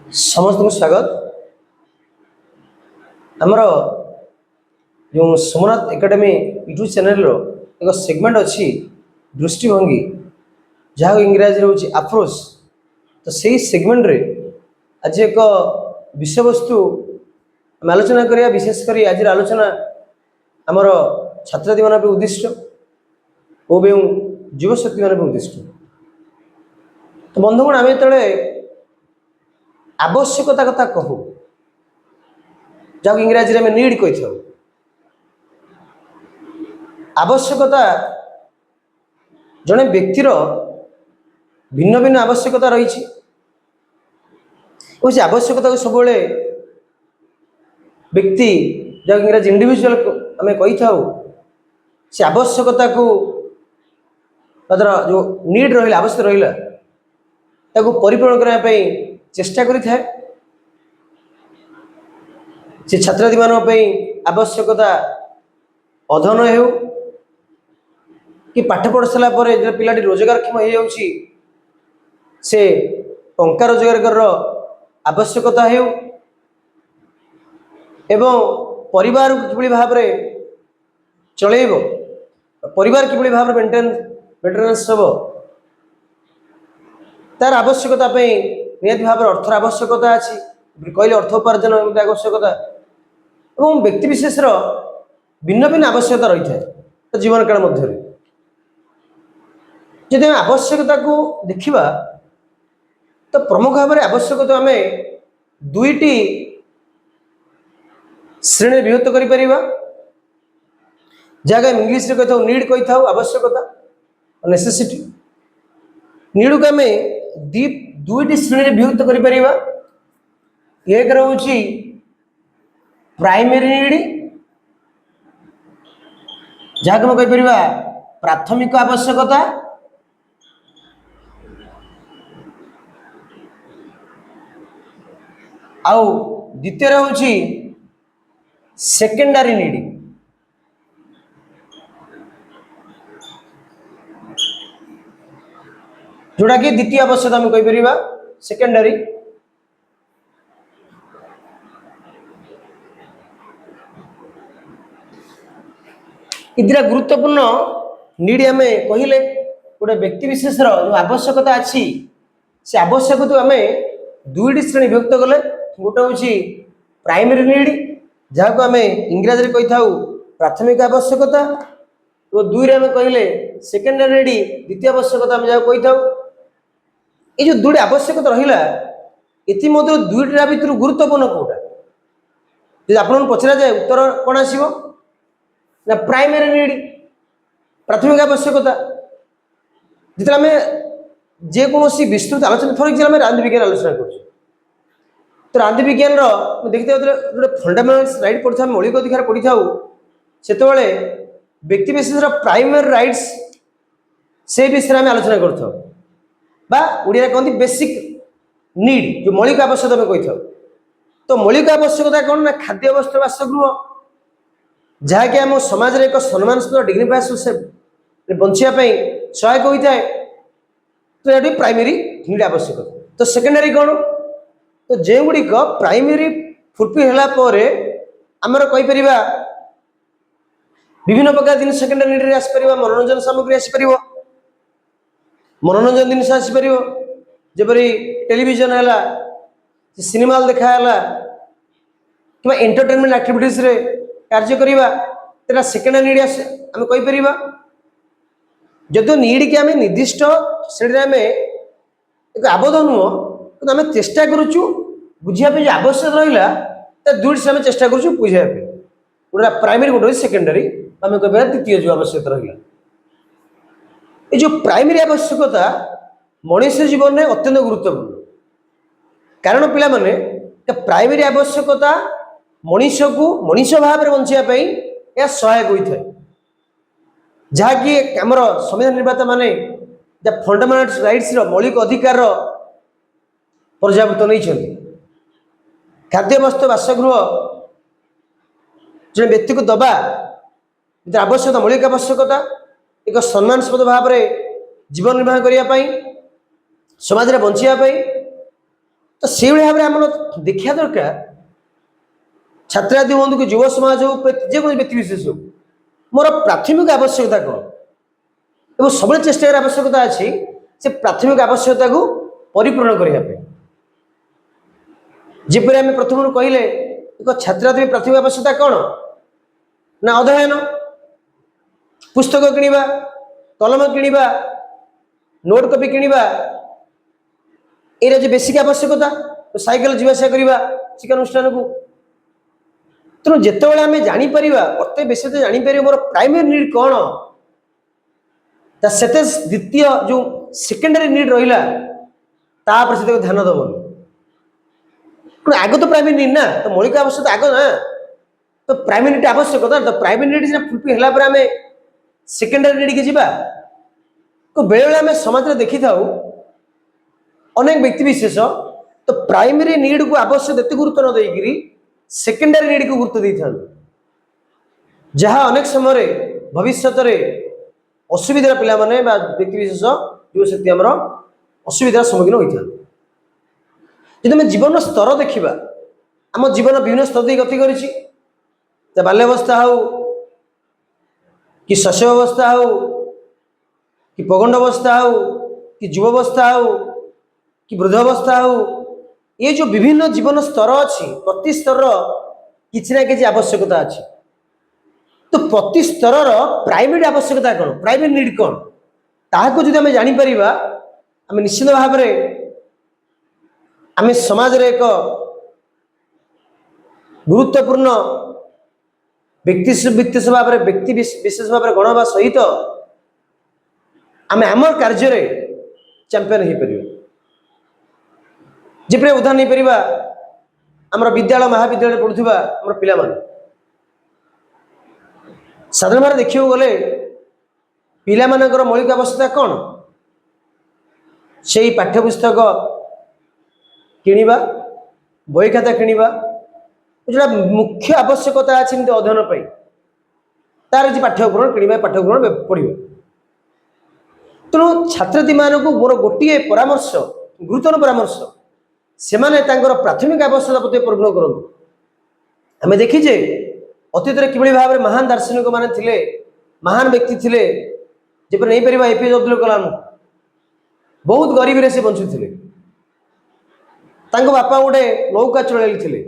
समस्त को स्वागत। आमर जो सोमनाथ एकेडमी यूट्यूब चैनल रो एक सेगमेंट अच्छी दृष्टिभंगी जहाँ इंग्राजी रोचे अप्रोच। तो सही सेगमेंट रे आज एक विषय वस्तु आम आलोचना करिया। विशेषकर आज आलोचना आमर छात्रार्थी मान उद्दिष्ट और युवशक्ति मान उद्दिष्ट। तो बंधुगण आम जो आवश्यकता कथा कहू जहाँ इंग्राजी में नीड कही था। आवश्यकता जड़े व्यक्तिर भिन्न भिन्न आवश्यकता रही। आवश्यकता को सब व्यक्ति जहाँ इंग्राजी इंडिविजुअल आम कही था से आवश्यकता को जो नीड रहा आवश्यक रहा परिपूर्ण करने चेष्टा करी था। से छात्रार्थी मान आवश्यकता अध्ययन हो कि पाठ पढ़ सारा जो पिलाटी रोजगारक्षम हो से टंका रोजगार कर आवश्यकता हो एवं परिवार किभली भाव चलेब परिवार किभली भाव मेंटेनेंस हम तार आवश्यकता निहत भाव अर्थर आवश्यकता अच्छी कहले अर्थ उपार्जन आवश्यकता और व्यक्ति विशेष भिन्न भिन्न आवश्यकता रही है जीवन काल मध्य। जब आवश्यकता को देखा तो प्रमुख भाव में आवश्यकता आम दुईटी श्रेणी विभक्त कर जहाँ इंग्लीश रे कही नीड कही था आवश्यकता नेसेसिटी। नीड को आम दुईटी श्रेणी विभक्त कर एक रोची प्राइमरी नीड जहाँ को कहीपर प्राथमिक आवश्यकता आउ द्वितीय होची सेकेंडरी नीड। जोड़ा कि द्वितीय आवश्यकता आम कहीपर सेकेंडरी। इतना गुरुत्वपूर्ण नीड आम कहले गोटे व्यक्ति विशेष जो आवश्यकता अच्छी से आवश्यकता आम दुईटी श्रेणी विभक्त कले। गोटे हूँ प्राइमरी नीड जहाँ को आम इंग्राजी कही था प्राथमिक आवश्यकता और दुई आम कहले सेकेंडरी नीड द्वितीय आवश्यकता आम जहाँ कही था। ये जो दुईटी आवश्यकता रहा इतिमध्य दुईटा भितर गुरुत्वपूर्ण कौटा जो आपन पचरा जाए उत्तर कौन आसो ना प्राइमरी नीड प्राथमिक आवश्यकता। जिते आम जेकोसी विस्तृत आलोचना फॉर एग्जाम्पल रांधि विज्ञान आलोचना कर तो रांधि विज्ञान देखते जो फंडामेंटल्स राइट पढ़ी था मौलिक अधिकार पढ़ी था से व्यक्ति विशेष प्राइमरी राइट्स से विषय में आलोचना करिया कहते बेसिक नीड जो मौलिक आवश्यकता कही था। तो मौलिक आवश्यकता कौन ना खाद्य वस्त्र बासगृह जहाँकि आम समाज एक सम्मानस्पद डिग्निफाइड बचापी सहायक होता है। तो ये प्राइमरी नीड आवश्यकता। तो सेकेंडरी कौन तो जो गुड़िक प्राइमरी फुलफिल होगापर आमर कहीपर विभिन्न प्रकार जिन सेकेंडरी नीड रे आसपर मनोरंजन सामग्री आसपर मनोरंजन जिन आसपर जपरी टेलीविजन है सिनेमा देखाला कि एंटरटेनमेंट एक्टिविटीज रे कार्य करवा सेकेंडरी नीड आम कहीपर। जदि नीड कि आम निर्दिष्ट श्रेणी आम एक आबद्ध नुह कि आम चेष्टा करुचु बुझापी आवश्यक रहा दुईट से आम चेष्टा करुचु बुझापी गोटे प्राइमरी गोटे सेकेंडरी आम कह द्वितीय जो आवश्यकता रहा। ये जो प्राइमरी आवश्यकता मनुष्य जीवन में अत्यंत गुरुत्वपूर्ण कारण पिला माने प्राइमरी आवश्यकता मनुष्य को मनुष्य भाव में बचापी यह सहायक होता है। जहाँकि आमर संविधान निर्माता माने फंडामेंटल राइट्स मौलिक अधिकार पर्यावृत्त नहीं खाद्य वस्त्र बासगृह जो व्यक्ति को दबा आवश्यकता मौलिक आवश्यकता एक सम्मानस्पद भाव में जीवन निर्वाह करने समाज में बचापी तो से भाव में आम देखा दरकार छात्रार्थी बंधु कि युव समाज हो जेको व्यक्ति विशेष हो मोर प्राथमिक आवश्यकता कौन सब चेष्टा कर आवश्यकता अच्छी से प्राथमिक आवश्यकता को परिपूर्ण करने जपरी आम प्रथम कहले एक छात्रार्थी प्राथमिक आवश्यकता कौन ना अध्ययन पुस्तक किणवा कलम किणवा नोट कॉपी किणवा ये बेसिक आवश्यकता साइकेल जीवासा करवा शिक्षानुष्ठान को तेणु जिते आम जापर प्रत्येक विषय तो जापर मोर प्राइमरी नीड कौन से द्वितीय जो सेकेंडरी नीड रहा तापर से ध्यान दबन आग तो प्राइमरी नीड ना तो मौलिक आवश्यकता आग ना तो प्राइमरी नीड आवश्यकता तो प्राइमरी नीड सीना फुलफिल है आम सेकेंडरी नीड के जीवा तो बेले आम समाज में देखी था अनेक व्यक्ति विशेष तो प्राइमरी नीड को आवश्यक एत गुरुत्व न देकरी सेकेंडरी नीड को गुरुत्व दे था जहाँ अनेक समय भविष्य असुविधार पिला माने व्यक्ति विशेष युवशक्ति आमर असुविधार सम्मुखीन होता जब आम जीवन स्तर देखा आम जीवन विभिन्न स्तर दे गति कर बाल्यावस्था हो कि शैशवावस्था हो कि प्रगंड अवस्था हो कि युवावस्था हो कि वृद्धावस्था हो ये जो विभिन्न जीवन स्तर अच्छी प्रति स्तर किसी ना कि आवश्यकता अच्छी तो प्रति स्तर प्राइमरी आवश्यकता कौन प्राइमरी नीड कौन ताकू जो आम जापर आम निश्चित भाव आम समाज रे एक गुरुत्वपूर्ण व्यक्ति भाव में व्यक्ति विशेष भाव में गणवा सहित आम आम कार्य चैंपियन हो पार जपरी उदाहरण नहीं पार आमर विद्यालय महाविद्यालय पढ़ुवा आम पिला साधारण भाव देखा गले पिला मौलिक आवश्यकता कौन से पाठ्यपुस्तक किणवा बही खाता किणवा जो मुख्य आवश्यकता अच्छी अध्ययन तार पाठ्यक्रम किणवा पाठ्यक्रम पढ़ा तेणु छात्रछात्री मानक मोर गोटे परामर्श गुरुत्वपूर्ण परामर्श से प्राथमिक आवश्यकता प्रति पूर्ण करूँ आम देखीजे अतीत कि भाव में महान दार्शनिक माने थिले महान व्यक्ति थिले जब नहीं पार एपीजे अब्दुल कलाम बहुत गरीबी से बंचुले बापा गोटे नौका चलैली थे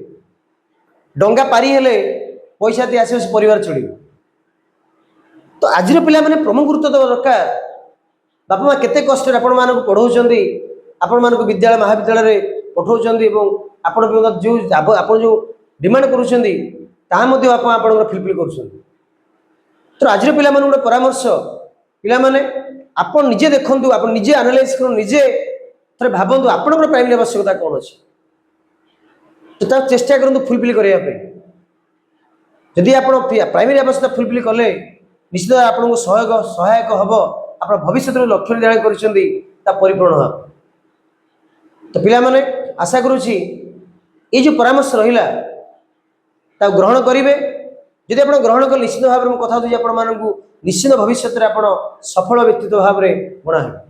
डंगा पारी हेले पैसा दी आस परिवार चल तो आज पिला माने प्रमुख गुरुत्व देवा दरकार बापा माँ केते कष्ट आपण मानक पढ़ाऊँ आपण मानक विद्यालय महाविद्यालय पठाऊँ आपण जो आप जो डिमांड करुँच बापा आप फिलफिल कर तो आज पिला गोटे परामर्श पिला माने आप निजे देखु आप निजे एनालाइज कर निजे थे भावतु आप प्राइमरी आवश्यकता कौन अच्छी तो चेष्टा करूँ फुलफिल करने जदि आप प्राइमरी आवश्यकता फुलफिल कले निश्चित आपको सहायक हम आप भविष्य में लक्ष्य निर्धारण कर परिपूर्ण हम तो पिला माने आशा करुँची ये जो परामर्श रहा ग्रहण करेंगे जदि आप ग्रहण कले निश्चित भाव में कथा आप निश्चित भविष्य में आप सफल व्यक्तित्व भाव में बना है।